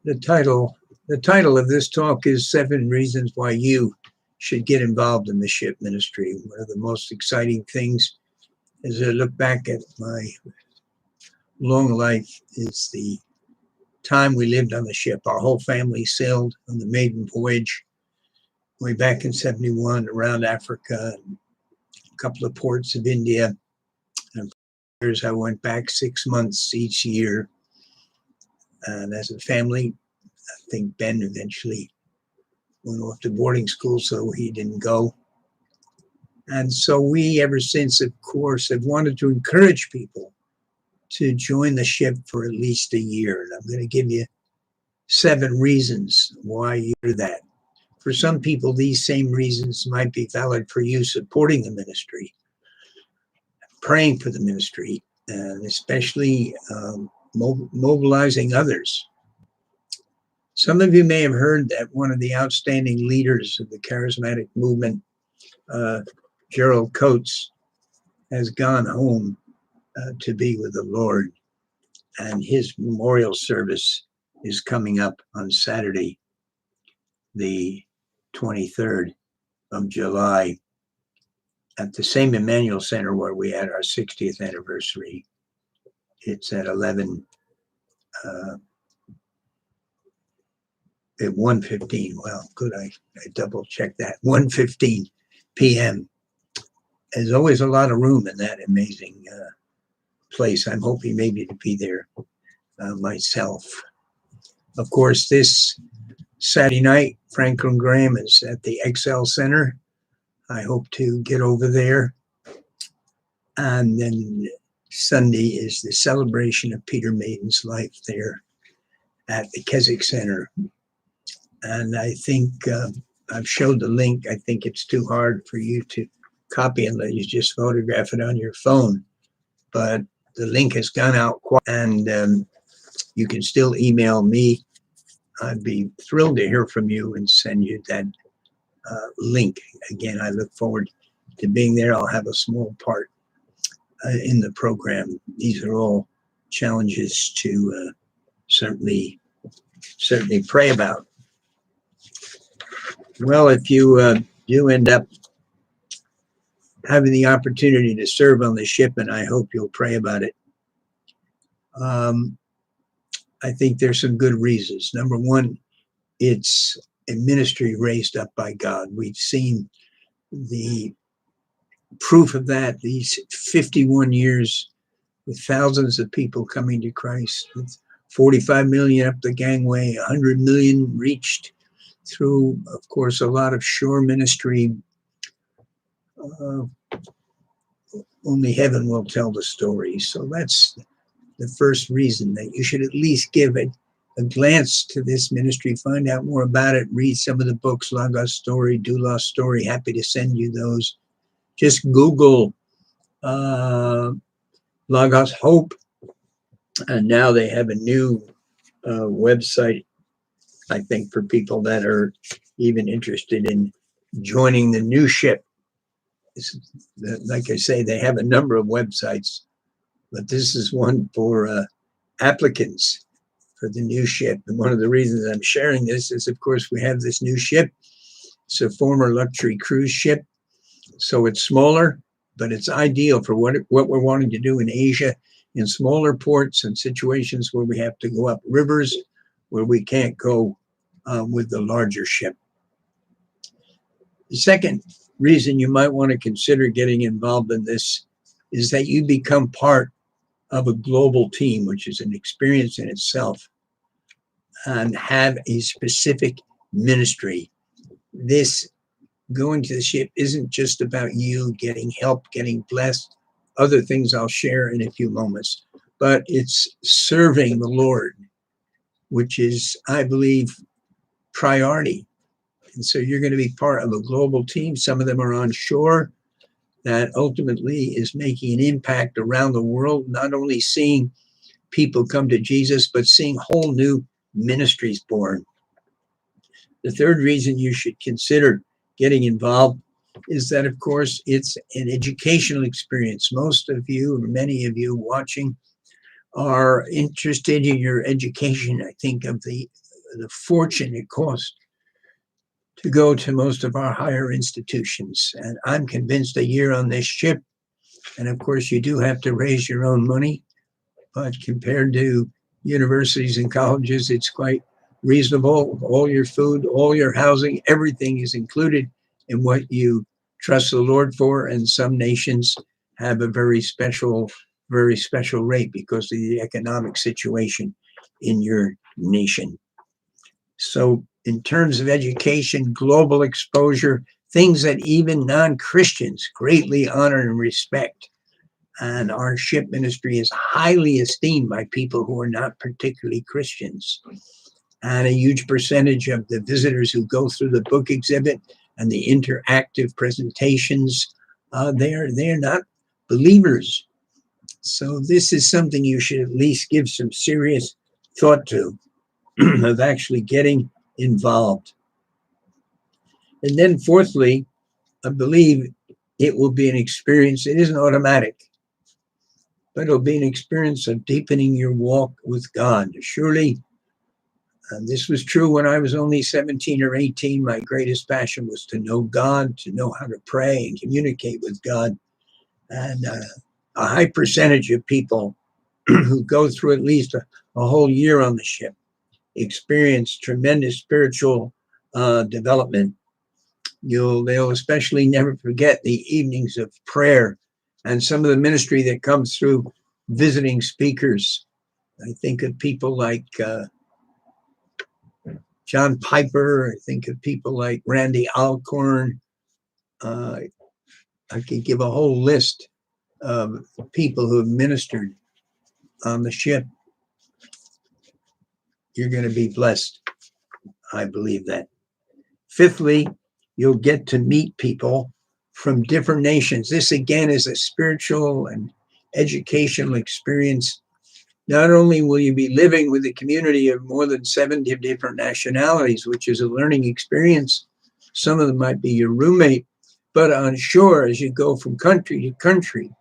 The title the title of this talk is 7 Reasons Why You Should Get Involved in the Ship Ministry. One of the most exciting things as I look back at my long life is the time we lived on the ship. Our whole family sailed on the maiden voyage way back in 71 around Africa and a couple of ports of India. And for years I went back 6 months each year. And as a family, I think Ben eventually went off to boarding school, so he didn't go. And so we, ever since, of course, have wanted to encourage people to join the ship for at least a year. And I'm going to give you 7 reasons why you do that. For some people, these same reasons might be valid for you supporting the ministry, praying for the ministry, and especially mobilizing others. Some of you may have heard that one of the outstanding leaders of the charismatic movement, Gerald Coates, has gone home to be with the Lord, and his memorial service is coming up on Saturday, the 23rd of July, at the same Emmanuel Center where we had our 60th anniversary. It's at 1:15. Well, good. I double checked that. 1:15 p.m. There's always a lot of room in that amazing place. I'm hoping maybe to be there myself. Of course, this Saturday night, Franklin Graham is at the XL Center. I hope to get over there. And then Sunday is the celebration of Peter Maiden's life there at the Keswick Center. And I think I've showed the link. I think it's too hard for you to copy and let you just photograph it on your phone. But the link has gone out, and you can still email me. I'd be thrilled to hear from you and send you that link. Again, I look forward to being there. I'll have a small part in the program. These are all challenges to certainly pray about. Well, if you do end up having the opportunity to serve on the ship, and I hope you'll pray about it, I think there's some good reasons. Number one, it's a ministry raised up by God. We've seen the proof of that these 51 years with thousands of people coming to Christ, with 45 million up the gangway, 100 million reached through, of course, a lot of shore ministry. Only heaven will tell the story. So that's the first reason, that you should at least give it a glance to this ministry, find out more about it, read some of the books, Logos Story, Doulos Story. Happy to send you those. Just Google Logos Hope, and now they have a new website, I think, for people that are even interested in joining the new ship. Like I say, they have a number of websites, but this is one for applicants for the new ship. And one of the reasons I'm sharing this is, of course, we have this new ship. It's a former luxury cruise ship, so it's smaller, but it's ideal for what we're wanting to do in Asia, in smaller ports and situations where we have to go up rivers where we can't go with the larger ship. The second reason you might want to consider getting involved in this is that you become part of a global team, which is an experience in itself, and have a specific ministry. This going to the ship isn't just about you getting help, getting blessed, other things I'll share in a few moments, but it's serving the Lord, which is, I believe, priority. And so you're going to be part of a global team. Some of them are on shore, that ultimately is making an impact around the world, not only seeing people come to Jesus, but seeing whole new ministries born. The third reason you should consider getting involved is that, of course, it's an educational experience. Most of you, or many of you watching, are interested in your education, I think, of the the fortune it costs to go to most of our higher institutions. And I'm convinced a year on this ship, and of course you do have to raise your own money, but compared to universities and colleges, it's quite reasonable. All your food, all your housing, everything is included in what you trust the Lord for. And some nations have a very special rate because of the economic situation in your nation. So in terms of education, global exposure, things that even non-Christians greatly honor and respect. And our ship ministry is highly esteemed by people who are not particularly Christians. And a huge percentage of the visitors who go through the book exhibit and the interactive presentations, they're not believers. So this is something you should at least give some serious thought to, of actually getting involved. And then fourthly, I believe it will be an experience. It isn't automatic, but it'll be an experience of deepening your walk with God. Surely, this was true when I was only 17 or 18. My greatest passion was to know God, to know how to pray and communicate with God. And a high percentage of people who go through at least a whole year on the ship experience tremendous spiritual development. They'll especially never forget the evenings of prayer and some of the ministry that comes through visiting speakers. I think of people like John Piper. I think of people like Randy Alcorn. I could give a whole list of people who have ministered on the ship. You're going to be blessed. I believe that. Fifthly, you'll get to meet people from different nations. This again is a spiritual and educational experience. Not only will you be living with a community of more than 70 different nationalities, which is a learning experience, some of them might be your roommate, but on shore, as you go from country to country,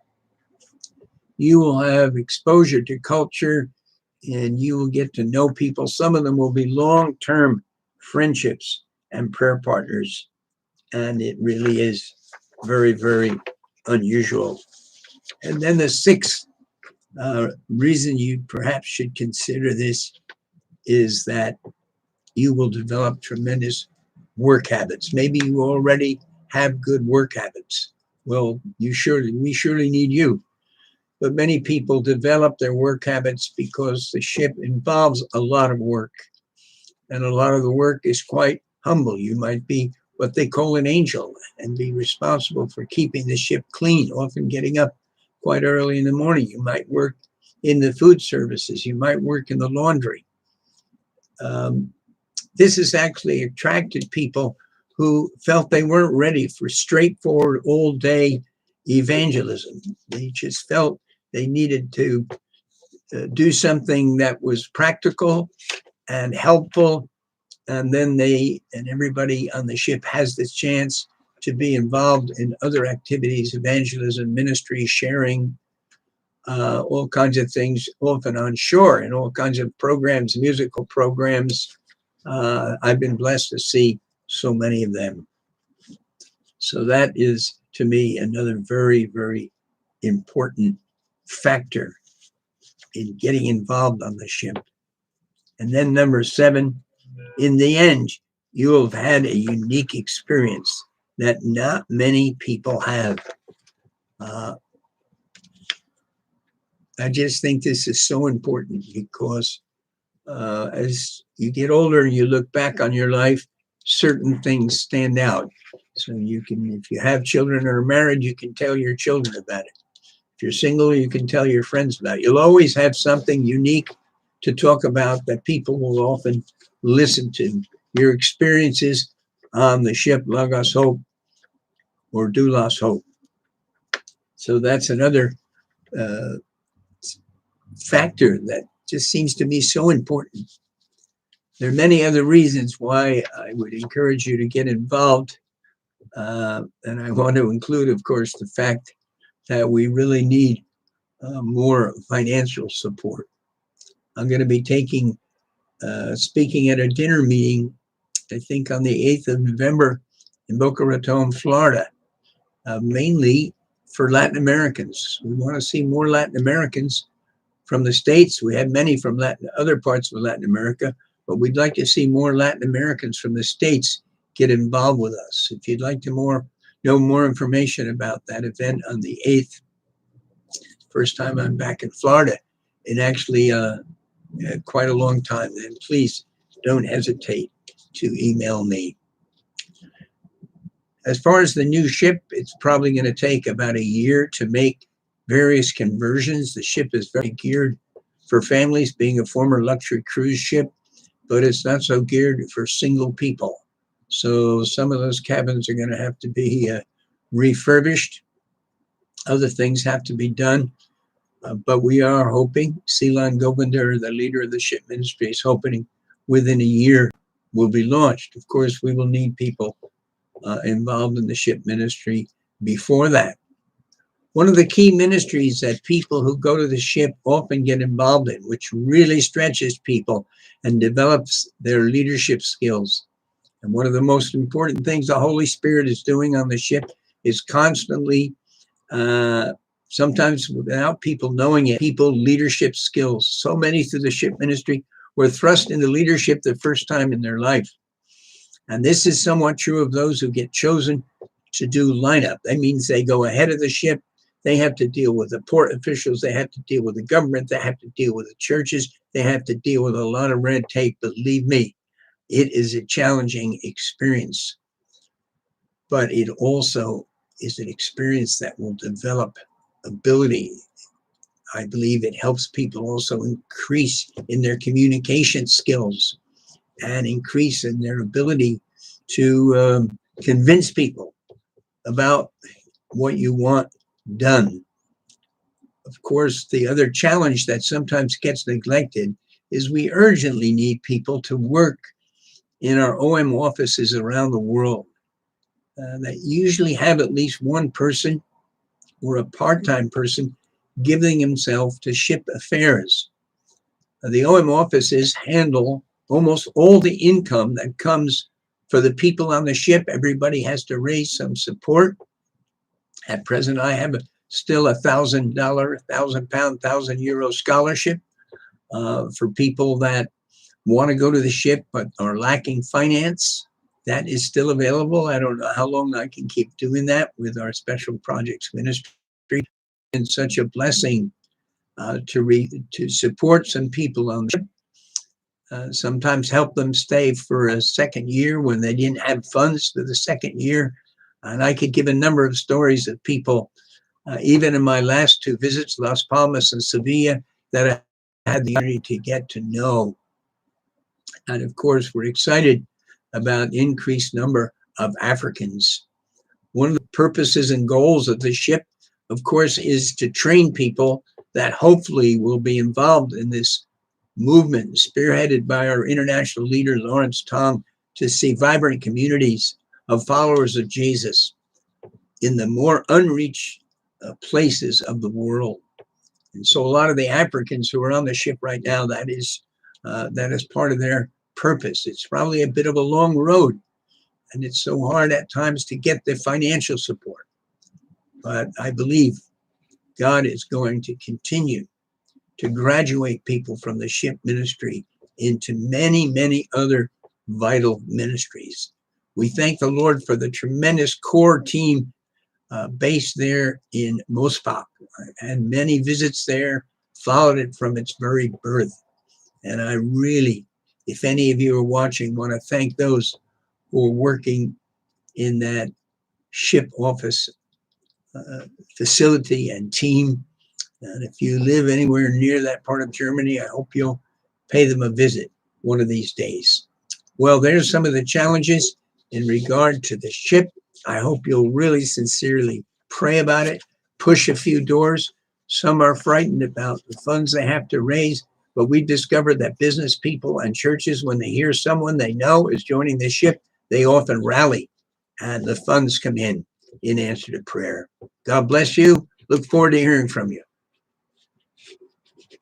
you will have exposure to culture and you will get to know people. Some of them will be long-term friendships and prayer partners. And it really is very, very unusual. And then the sixth reason you perhaps should consider this is that you will develop tremendous work habits. Maybe you already have good work habits. Well, we surely need you. But many people develop their work habits because the ship involves a lot of work. And a lot of the work is quite humble. You might be what they call an angel and be responsible for keeping the ship clean, often getting up quite early in the morning. You might work in the food services. You might work in the laundry. This has actually attracted people who felt they weren't ready for straightforward all-day evangelism. They just felt they needed to do something that was practical and helpful. And then everybody on the ship has the chance to be involved in other activities, evangelism, ministry, sharing, all kinds of things, often on shore, and all kinds of programs, musical programs. I've been blessed to see so many of them. So that is, to me, another very, very important factor in getting involved on the ship. And then number 7, in the end, you will have had a unique experience that not many people have. I just think this is so important because as you get older, you look back on your life, certain things stand out. So you can, if you have children or are married, you can tell your children about it. If you're single, you can tell your friends about it. You'll always have something unique to talk about that people will often listen to. Your experiences on the ship Logos Hope or Doulos Hope. So that's another factor that just seems to me so important. There are many other reasons why I would encourage you to get involved. And I want to include, of course, the fact that we really need more financial support. I'm going to be taking speaking at a dinner meeting, I think on the 8th of November in Boca Raton, Florida, mainly for Latin Americans. We want to see more Latin Americans from the States. We have many from other parts of Latin America, but we'd like to see more Latin Americans from the States get involved with us. If you'd like to know more information about that event on the 8th, first time I'm back in Florida in actually quite a long time, then please don't hesitate to email me. As far as the new ship, it's probably going to take about a year to make various conversions. The ship is very geared for families, being a former luxury cruise ship, but it's not so geared for single people. So some of those cabins are going to have to be refurbished. Other things have to be done. But we are hoping, Silan Govinder, the leader of the ship ministry, is hoping within a year will be launched. Of course, we will need people involved in the ship ministry before that. One of the key ministries that people who go to the ship often get involved in, which really stretches people and develops their leadership skills. And one of the most important things the Holy Spirit is doing on the ship is constantly, sometimes without people knowing it, people leadership skills. So many through the ship ministry were thrust into leadership the first time in their life. And this is somewhat true of those who get chosen to do lineup. That means they go ahead of the ship. They have to deal with the port officials. They have to deal with the government. They have to deal with the churches. They have to deal with a lot of red tape. Believe me, it is a challenging experience. But it also is an experience that will develop ability. I believe it helps people also increase in their communication skills and increase in their ability to convince people about what you want done. Of course, the other challenge that sometimes gets neglected is we urgently need people to work in our OM offices around the world that usually have at least one person or a part-time person giving himself to ship affairs. The OM offices handle almost all the income that comes for the people on the ship. Everybody has to raise some support. At present, I have still $1,000, £1,000, €1,000 scholarship for people that want to go to the ship but are lacking finance. That is still available. I don't know how long I can keep doing that with our special projects ministry. And such a blessing to support some people on the ship. Sometimes help them stay for a second year when they didn't have funds for the second year. And I could give a number of stories of people, even in my last two visits, Las Palmas and Sevilla, that I had the opportunity to get to know. And of course, we're excited about increased number of Africans. One of the purposes and goals of the ship, of course, is to train people that hopefully will be involved in this movement spearheaded by our international leader, Lawrence Tong, to see vibrant communities of followers of Jesus in the more unreached places of the world. And so a lot of the Africans who are on the ship right now, that is part of their purpose. It's probably a bit of a long road, and it's so hard at times to get the financial support. But I believe God is going to continue to graduate people from the ship ministry into many, many other vital ministries. We thank the Lord for the tremendous core team based there in Mospak. I had many visits there, followed it from its very birth. And I really, if any of you are watching, want to thank those who are working in that ship office facility and team. And if you live anywhere near that part of Germany, I hope you'll pay them a visit one of these days. Well, there's some of the challenges in regard to the ship. I hope you'll really sincerely pray about it, push a few doors. Some are frightened about the funds they have to raise, but we discovered that business people and churches, when they hear someone they know is joining the ship, they often rally and the funds come in answer to prayer. God bless you. Look forward to hearing from you.